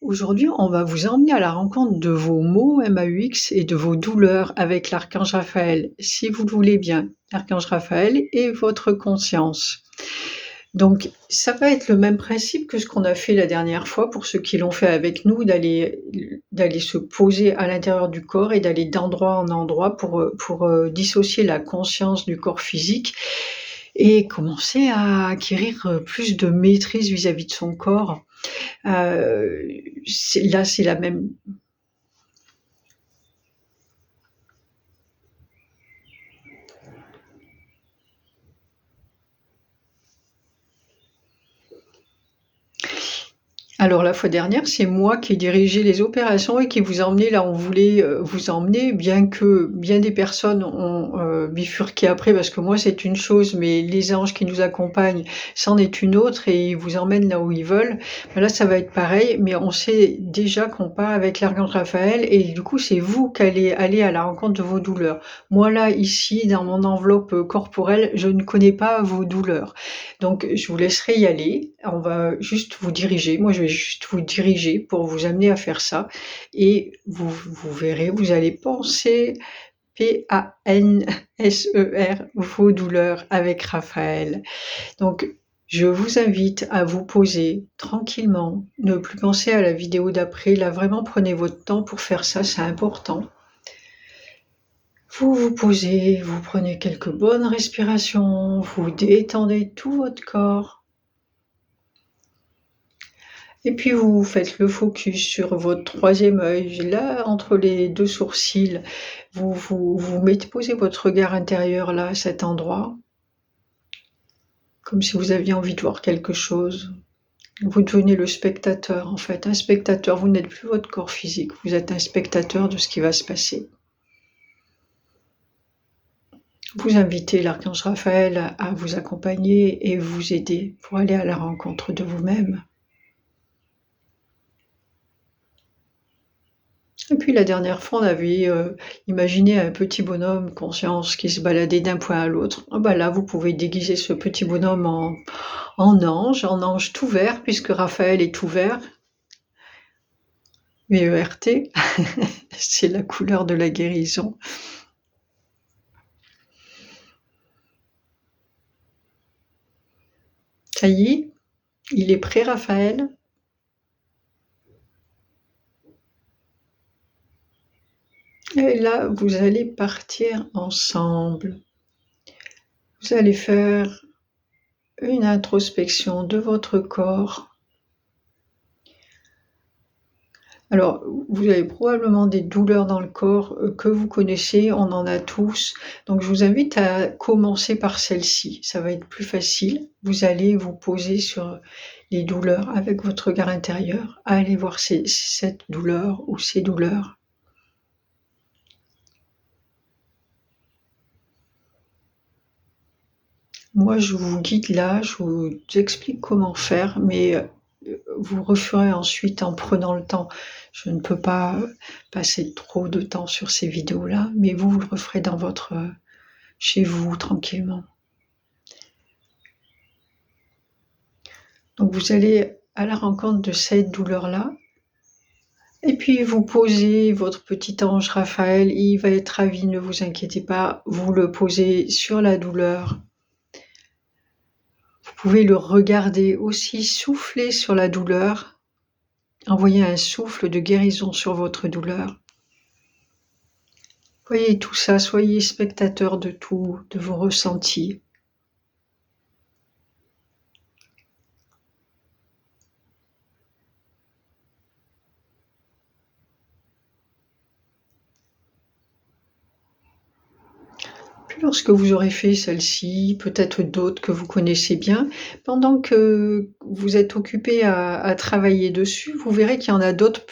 Aujourd'hui, on va vous emmener à la rencontre de vos maux MAUX et de vos douleurs avec l'archange Raphaël, si vous le voulez bien. L'archange Raphaël et votre conscience. Donc, ça va être le même principe que ce qu'on a fait la dernière fois pour ceux qui l'ont fait avec nous, d'aller se poser à l'intérieur du corps et d'aller d'endroit en endroit pour dissocier la conscience du corps physique et commencer à acquérir plus de maîtrise vis-à-vis de son corps. C'est la même. Alors la fois dernière, c'est moi qui ai dirigé les opérations et qui vous emmenait là où on voulait vous emmener, bien que bien des personnes ont bifurqué après, parce que moi c'est une chose, mais les anges qui nous accompagnent, c'en est une autre et ils vous emmènent là où ils veulent. Ben là, ça va être pareil, mais on sait déjà qu'on part avec l'archange Raphaël et du coup, c'est vous qui allez aller à la rencontre de vos douleurs. Moi là, ici, dans mon enveloppe corporelle, je ne connais pas vos douleurs. Donc je vous laisserai y aller. On va juste vous diriger. Moi, je vais juste vous diriger pour vous amener à faire ça et vous verrez, vous allez penser PANSER, vos douleurs avec Raphaël. Donc je vous invite à vous poser tranquillement, ne plus penser à la vidéo d'après. Là, vraiment, prenez votre temps pour faire ça, c'est important. Vous vous posez, vous prenez quelques bonnes respirations, vous détendez tout votre corps. Et puis vous faites le focus sur votre troisième œil, là, entre les deux sourcils. Vous mettez, posez votre regard intérieur là, à cet endroit, comme si vous aviez envie de voir quelque chose. Vous devenez le spectateur, en fait, un spectateur. Vous n'êtes plus votre corps physique, vous êtes un spectateur de ce qui va se passer. Vous invitez l'archange Raphaël à vous accompagner et vous aider pour aller à la rencontre de vous-même. Et puis la dernière fois, on avait imaginé un petit bonhomme conscience qui se baladait d'un point à l'autre. Ah bah là, vous pouvez déguiser ce petit bonhomme en ange tout vert, puisque Raphaël est tout vert. VERT, c'est la couleur de la guérison. Ça y est, il est prêt, Raphaël? Et là, vous allez partir ensemble. Vous allez faire une introspection de votre corps. Alors, vous avez probablement des douleurs dans le corps que vous connaissez, on en a tous. Donc, je vous invite à commencer par celle-ci. Ça va être plus facile. Vous allez vous poser sur les douleurs avec votre regard intérieur. Allez voir cette douleur ou ces douleurs. Moi, je vous guide là, je vous explique comment faire, mais vous referez ensuite en prenant le temps. Je ne peux pas passer trop de temps sur ces vidéos-là, mais vous le referez dans chez vous, tranquillement. Donc vous allez à la rencontre de cette douleur-là, et puis vous posez votre petit ange Raphaël, il va être ravi, ne vous inquiétez pas, vous le posez sur la douleur. Vous pouvez le regarder aussi, souffler sur la douleur, envoyer un souffle de guérison sur votre douleur. Voyez tout ça, soyez spectateur de tout, de vos ressentis. Puis lorsque vous aurez fait celle-ci, peut-être d'autres que vous connaissez bien, pendant que vous êtes occupé à travailler dessus, vous verrez qu'il y en a d'autres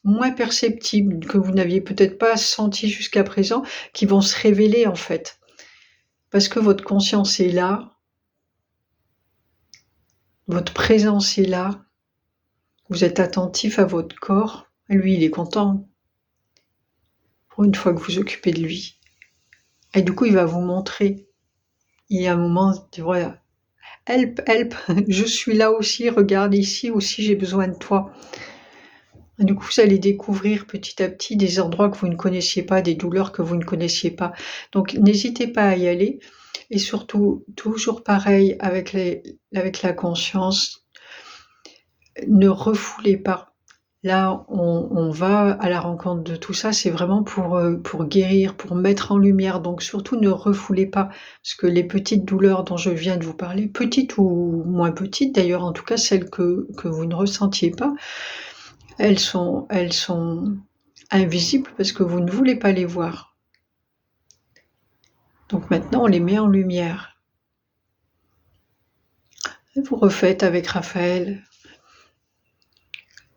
moins perceptibles, que vous n'aviez peut-être pas senti jusqu'à présent, qui vont se révéler en fait. Parce que votre conscience est là, votre présence est là, vous êtes attentif à votre corps, et lui il est content, pour une fois que vous occupez de lui. Et du coup il va vous montrer. Il y a un moment, tu vois, help, help, je suis là aussi, regarde ici aussi, j'ai besoin de toi. Et du coup, vous allez découvrir petit à petit des endroits que vous ne connaissiez pas, des douleurs que vous ne connaissiez pas. Donc n'hésitez pas à y aller et surtout, toujours pareil avec la conscience, ne refoulez pas. Là, on va à la rencontre de tout ça, c'est vraiment pour guérir, pour mettre en lumière, donc surtout ne refoulez pas, parce que les petites douleurs dont je viens de vous parler, petites ou moins petites d'ailleurs, en tout cas celles que vous ne ressentiez pas, elles sont invisibles parce que vous ne voulez pas les voir. Donc maintenant, on les met en lumière. Et vous refaites avec Raphaël.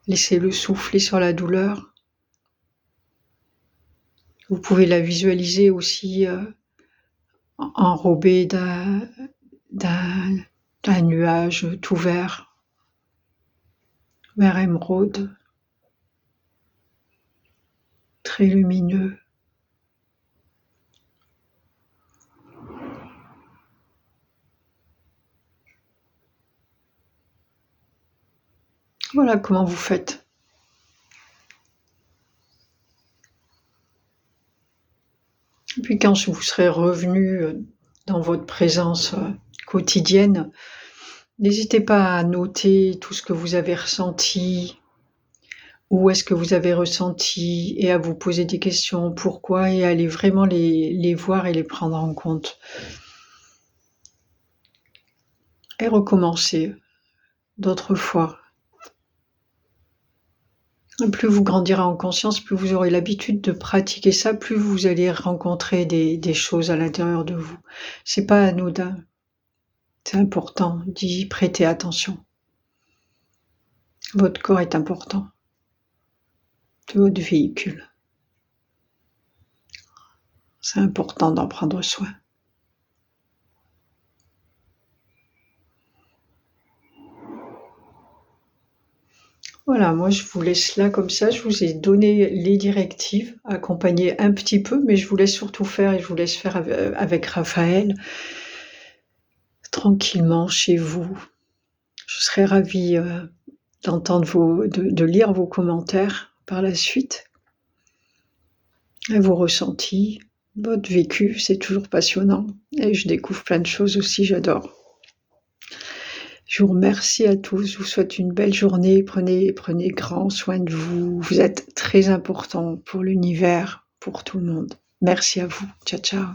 Laissez-le souffler sur la douleur. Vous pouvez la visualiser aussi enrobée d'un nuage tout vert émeraude, très lumineux. Voilà comment vous faites. Et puis quand vous serez revenu dans votre présence quotidienne, n'hésitez pas à noter tout ce que vous avez ressenti, où est-ce que vous avez ressenti, et à vous poser des questions, pourquoi, et à aller vraiment les voir et les prendre en compte. Et recommencer d'autres fois. Plus vous grandirez en conscience, plus vous aurez l'habitude de pratiquer ça, plus vous allez rencontrer des choses à l'intérieur de vous. C'est pas anodin. C'est important d'y prêter attention. Votre corps est important. C'est votre véhicule. C'est important d'en prendre soin. Voilà, moi je vous laisse là comme ça, je vous ai donné les directives, accompagné un petit peu, mais je vous laisse surtout faire et je vous laisse faire avec Raphaël, tranquillement chez vous. Je serais ravie d'entendre de lire vos commentaires par la suite, et vos ressentis, votre vécu, c'est toujours passionnant, et je découvre plein de choses aussi, j'adore. Je vous remercie à tous, je vous souhaite une belle journée, prenez grand soin de vous, vous êtes très important pour l'univers, pour tout le monde. Merci à vous, ciao ciao.